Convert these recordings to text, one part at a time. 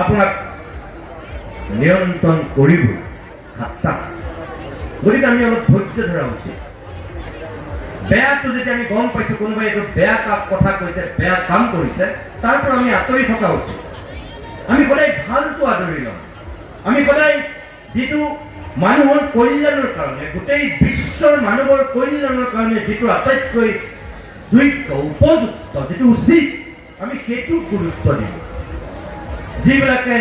আপোনাক নিয়ন্ত্ৰণ কৰিব হাত্তা গতিকে আমি অলপ ধৈৰ্য ধৰা উচিত। বেয়াটো যেতিয়া আমি গম পাইছোঁ কোনোবাই এইটো বেয়া কথা কৈছে, বেয়া কাম কৰিছে, তাৰ পৰা আমি আঁতৰি থকা উচিত। আমি সদায় ভালটো আদৰি লওঁ। আমি সদায় যিটো মানুহৰ কল্যাণৰ কাৰণে, গোটেই বিশ্বৰ মানুহৰ কল্যাণৰ কাৰণে যিটো আটাইতকৈ যোগ্য, উপযুক্ত, যিটো উচিত, আমি সেইটোক গুৰুত্ব দিওঁ। যিবিলাকে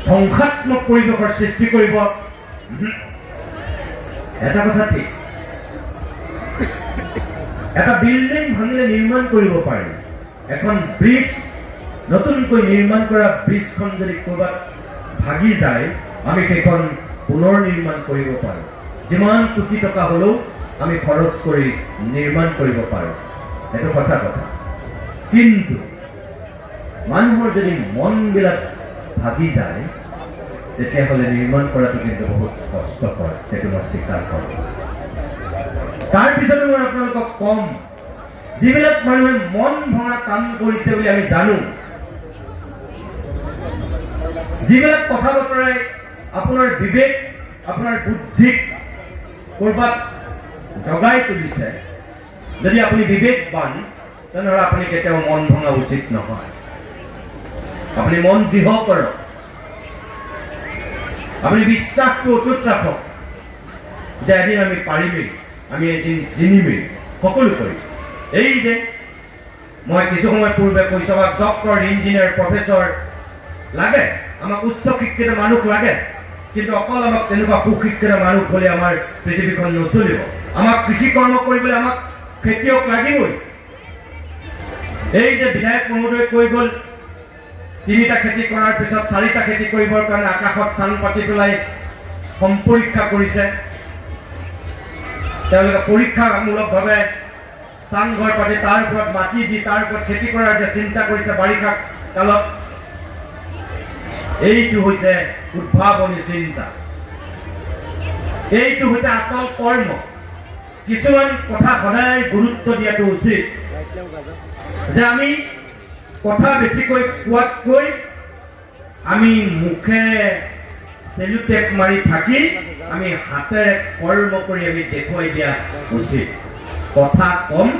ধ্বংসাত্মক পৰিৱেশৰ সৃষ্টি কৰিব, এটা কথা ঠিক, এটা বিল্ডিং ভাঙিলে নিৰ্মাণ কৰিব পাৰি। এখন ব্ৰিজ, নতুনকৈ নিৰ্মাণ কৰা ব্ৰিজখন যদি ক'ৰবাত ভাগি যায়, আমি সেইখন পুনৰ নিৰ্মাণ কৰিব পাৰোঁ। যিমান কোটি টকা হ'লেও আমি খৰচ কৰি নিৰ্মাণ কৰিব পাৰোঁ, সেইটো সঁচা কথা। কিন্তু মানুহৰ যদি মনবিলাক ভাগি যায়, তেতিয়াহ'লে নিৰ্মাণ কৰাটো কিন্তু বহুত কষ্টকৰ, সেইটো মই স্বীকাৰ কৰোঁ। তাৰপিছতো মই আপোনালোকক কম, যিবিলাক মানুহে মন ভঙা কাম কৰিছে বুলি আমি জানো, যিবিলাক কথা বতৰাই আপোনাৰ বিবেক, আপোনাৰ বুদ্ধিক ক'ৰবাত জগাই তুলিছে, যদি আপুনি বিবেকবান, তেনেহ'লে আপুনি কেতিয়াও মন ভঙা উচিত নহয়। আপুনি মন দৃঢ় কৰক, আপুনি বিশ্বাসটো অটুট ৰাখক যে এদিন আমি পাৰিমেই, আমি এদিন জিনিমেই, সকলো কৰিম। এই যে মই কিছু সময় পূৰ্বে কৈছোঁ, আমাক ডক্টৰ, ইঞ্জিনিয়াৰ, প্ৰফেচৰ লাগে, আমাক উচ্চ শিক্ষিত মানুহ লাগে, কিন্তু অকল আমাক তেনেকুৱা সুশিক্ষিত মানুহ হ'লে আমাৰ পৃথিৱীখন নচলিব। আমাক কৃষি কৰ্ম কৰিবলৈ আমাক খেতিয়ক লাগিবই। এই যে বিধায়ক মহোদয়ে কৈ গ'ল, 3টা খেতি কৰাৰ পিছত 4টা খেতি কৰিবৰ কাৰণে আকাশত চাং পাতি পেলাই সম্পৰীক্ষা কৰিছে। তেওঁলোকে পৰীক্ষামূলকভাৱে চাংঘৰ পাতি তাৰ ওপৰত মাটি দি তাৰ ওপৰত খেতি কৰাৰ যে চিন্তা কৰিছে বাৰিষা কালত, এইটো হৈছে উদ্ভাৱনী চিন্তা, এইটো হৈছে আচল কৰ্ম। কিছুমান কথা সদায় গুৰুত্ব দিয়াটো উচিত যে আমি কথা বেছিকৈ কোৱাতকৈ আমি মুখেৰে চেলুটেপ মাৰি থাকি আমি হাতেৰে কৰ্ম কৰি আমি দেখুৱাই দিয়া উচিত। কথা কম,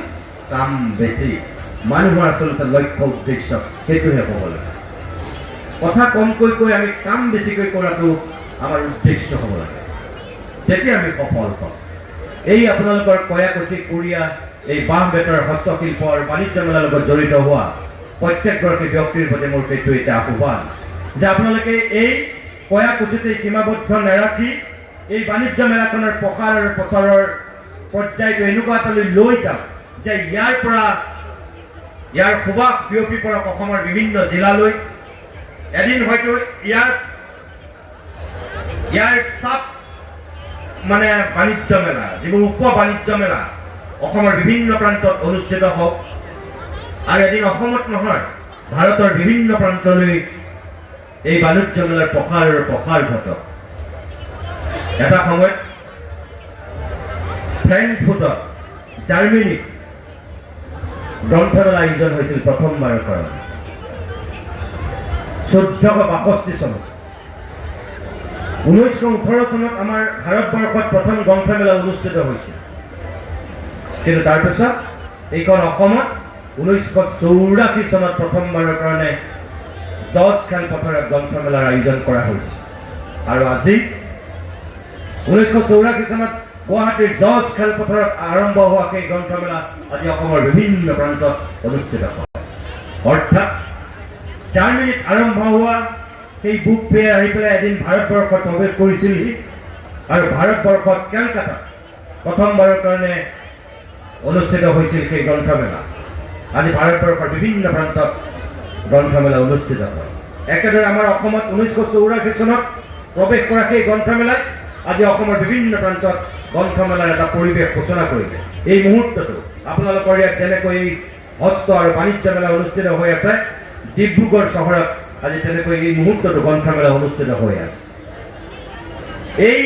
কাম বেছি। মানুহৰ আচলতে লক্ষ্য উদ্দেশ্য সেইটোহে হ'ব লাগে। কথা কমকৈ কৈ আমি কাম বেছিকৈ কৰাটো আমাৰ উদ্দেশ্য হ'ব লাগে, তেতিয়া আমি সফল হ'ম। এই আপোনালোকৰ কয়াকুছি কোৰিয়া, এই বাঁহ বেতৰ হস্তশিল্পৰ বাণিজ্য মেলাৰ লগত জড়িত হোৱা প্ৰত্যেকগৰাকী ব্যক্তিৰ প্ৰতি মোৰ সেইটো এটা আহ্বান যে আপোনালোকে এই কয়াকুছিতে সীমাবদ্ধ নাৰাখি এই বাণিজ্য মেলাখনৰ প্ৰসাৰ আৰু প্ৰচাৰৰ পৰ্যায়টো এনেকুৱা এটালৈ লৈ যাওক যে ইয়াৰ সুবাস বিয়পি পৰক অসমৰ বিভিন্ন জিলালৈ। এদিন হয়তো ইয়াৰ চাপ মানে বাণিজ্য মেলা, যিবোৰ উপ বাণিজ্য মেলা অসমৰ বিভিন্ন প্ৰান্তত অনুষ্ঠিত হওক, আৰু এদিন অসমত নহয়, ভাৰতৰ বিভিন্ন প্ৰান্তলৈ এই বাণিজ্য মেলাৰ প্ৰসাৰ ঘটক। এটা সময়ত ফ্ৰেংকফুৰ্টত, জাৰ্মানীত গ্ৰন্থমেলা আয়োজন হৈছিল প্ৰথমবাৰৰ কাৰণে 1462 চনত। 1918 চনত আমাৰ ভাৰতবৰ্ষত প্ৰথম গ্ৰন্থমেলা অনুষ্ঠিত হৈছিল, কিন্তু তাৰপিছত এইখন অসমত 1984 চনত প্ৰথমবাৰৰ কাৰণে জৰ্জ খেলপথাৰত গ্ৰন্থমেলাৰ আয়োজন কৰা হৈছিল। আৰু আজি 1984 চনত গুৱাহাটীৰ জৰ্জ খেলপথাৰত আৰম্ভ হোৱা সেই গ্ৰন্থমেলা আজি অসমৰ বিভিন্ন প্ৰান্তত অনুষ্ঠিত হয়। অৰ্থাৎ জাৰ্মানীত আৰম্ভ হোৱা সেই বুক ফেয়াৰ আহি পেলাই এদিন ভাৰতবৰ্ষত প্ৰৱেশ কৰিছিল, আৰু ভাৰতবৰ্ষত কেলকাতাত প্ৰথমবাৰৰ কাৰণে অনুষ্ঠিত হৈছিল সেই গ্ৰন্থমেলা। আজি ভাৰতবৰ্ষৰ বিভিন্ন প্ৰান্তত গ্ৰন্থমেলা অনুষ্ঠিত হয়। একেদৰে আমাৰ অসমত 1984 চনত প্ৰৱেশ কৰা সেই গ্ৰন্থমেলাই আজি অসমৰ বিভিন্ন প্ৰান্তত গ্ৰন্থমেলাৰ এটা পৰিৱেশ সূচনা কৰিলে। এই মুহূৰ্তটো আপোনালোকৰ ইয়াত যেনেকৈ হস্ত আৰু বাণিজ্য মেলা অনুষ্ঠিত হৈ আছে, ডিব্ৰুগড় চহৰত আজি তেনেকৈ এই মুহূৰ্তটো গ্ৰন্থমেলা অনুষ্ঠিত হৈ আছে। এই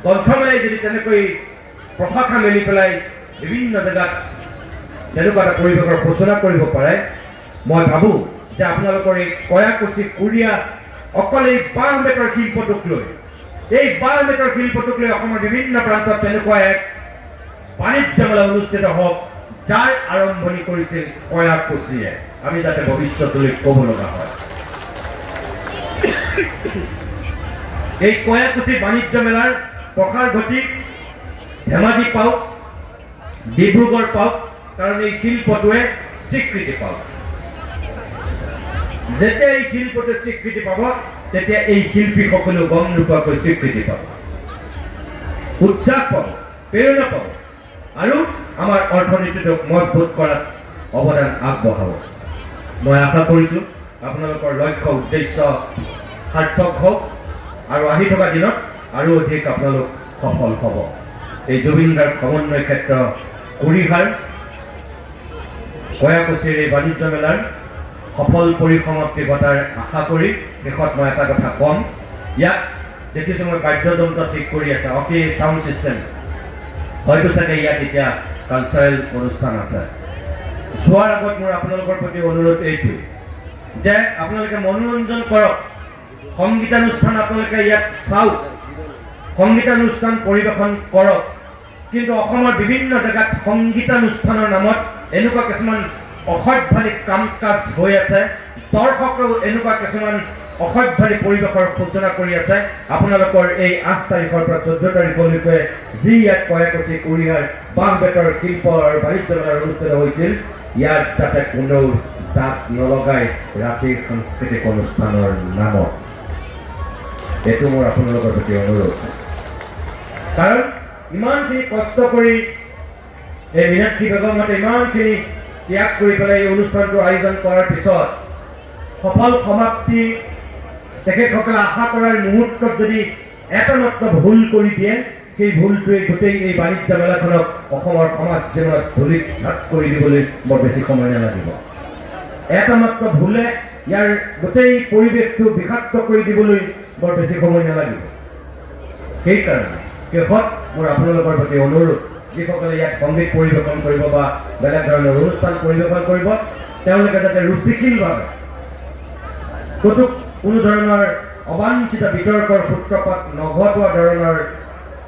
গ্ৰন্থমেলাই যদি তেনেকৈ প্ৰশাখা মেলি পেলাই বিভিন্ন জেগাত তেনেকুৱা এটা পৰিৱেশৰ সূচনা কৰিব পাৰে, মই ভাবোঁ যে আপোনালোকৰ এই কয়াকুছি কুৰিয়া অকল এই 12 মিটাৰ শিল্পটোক লৈ এই 12 মিটাৰ শিল্পটোক লৈ অসমৰ বিভিন্ন প্ৰান্তত তেনেকুৱা এক বাণিজ্য মেলা অনুষ্ঠিত হওক, যাৰ আৰম্ভণি কৰিছিল কয়াকুছিয়ে, আমি যাতে ভৱিষ্যতলৈ ক'ব লগা হয়। এই কয়াকুছি বাণিজ্য মেলাৰ প্ৰসাৰ গতি ধেমাজি পাওক, ডিব্ৰুগড় পাওক, কাৰণ এই শিল্পটোৱে স্বীকৃতি পাওক। যেতিয়া এই শিল্পটোৱে স্বীকৃতি পাব, তেতিয়া এই শিল্পীসকলেও গম নোপোৱাকৈ স্বীকৃতি পাব, উৎসাহ পাব, প্ৰেৰণা পাব আৰু আমাৰ অৰ্থনীতিটোক মজবুত কৰাত অৱদান আগবঢ়াব। মই আশা কৰিছোঁ আপোনালোকৰ লক্ষ্য উদ্দেশ্য সাৰ্থক হওক আৰু আহি থকা দিনত আৰু অধিক আপোনালোক সফল হ'ব। এই জুবিন গাৰ্গ সমন্বয় ক্ষেত্ৰ কুৰিহাৰ কয়াকুছিৰ এই বাণিজ্য মেলাৰ সফল পৰিসমাপ্তি ঘটাৰ আশা কৰি শেষত মই এটা কথা ক'ম। ইয়াত দেখিছোঁ মই বাদ্যযন্ত্ৰ ঠিক কৰি আছে, অকে চাউণ্ড ছিষ্টেম, হয়তো চাগে ইয়াত এতিয়া কালচাৰেল অনুষ্ঠান আছে। যোৱাৰ আগত মোৰ আপোনালোকৰ প্ৰতি অনুৰোধ এইটোৱে যে আপোনালোকে মনোৰঞ্জন কৰক, সংগীতানুষ্ঠান আপোনালোকে ইয়াত চাওক, সংগীতানুষ্ঠান পৰিৱেশন কৰক, কিন্তু অসমৰ বিভিন্ন জেগাত সংগীতানুষ্ঠানৰ নামত এনেকুৱা কিছুমান অসভ্যালী কাম কাজ হৈ আছে, দৰ্শকেও এনেকুৱা কিছুমান অসভ্যালী পৰিৱেশৰ সূচনা কৰি আছে। আপোনালোকৰ এই 8 তাৰিখৰ পৰা 14 তাৰিখলৈকে যি ইয়াত কয়াকুছি কুৰিহাৰ বাঁহ বেতৰ শিল্প আৰু বাণিজ্য মেলাৰ অনুষ্ঠিত হৈছিল, ইয়াত যাতে কোনেও দাঁত নলগাই ৰাতিৰ সাংস্কৃতিক অনুষ্ঠানৰ নামত, এইটো মোৰ আপোনালোকৰ প্ৰতি অনুৰোধ। কাৰণ ইমানখিনি কষ্ট কৰি এই মীনাক্ষী বেগমহঁতে ইমানখিনি ত্যাগ কৰি পেলাই এই অনুষ্ঠানটো আয়োজন কৰাৰ পিছত সফল সমাপ্তি তেখেতসকলে আশা কৰাৰ মুহূৰ্তত যদি এটা মাত্ৰ ভুল কৰি দিয়ে, সেই ভুলটোৱে গোটেই এই বাণিজ্য মেলাখনক অসমৰ সমাজ জীৱনত ধূলিত ছাট কৰি দিবলৈ বৰ বেছি সময় নালাগিব। এটা মাত্ৰ ভুলে ইয়াৰ গোটেই পৰিৱেশটো বিষাক্ত কৰি দিবলৈ বৰ বেছি সময় নালাগিব। সেইকাৰণে শেষত মোৰ আপোনালোকৰ প্ৰতি অনুৰোধ, যিসকলে ইয়াত সংগীত পৰিৱেশন কৰিব বা বেলেগ ধৰণৰ অনুষ্ঠান পৰিৱেশন কৰিব, তেওঁলোকে যাতে ৰুচিশীলভাৱে ক'তো কোনো ধৰণৰ অবাঞ্ছিত বিতৰ্কৰ সূত্ৰপাত নঘটোৱা ধৰণৰ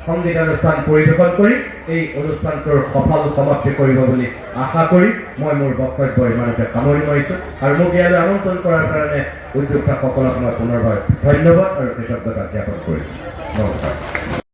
সংগীতানুষ্ঠান পৰিৱেশন কৰি এই অনুষ্ঠানটোৰ সফল সমাপ্তি কৰিব বুলি আশা কৰি মই মোৰ বক্তব্য ইমানতে সামৰি মাৰিছোঁ আৰু মোক ইয়ালৈ আমন্ত্ৰণ কৰাৰ কাৰণে উদ্যোক্তাসকলক মই পুনৰবাৰ ধন্যবাদ আৰু কৃতজ্ঞতা জ্ঞাপন কৰিছোঁ। নমস্কাৰ।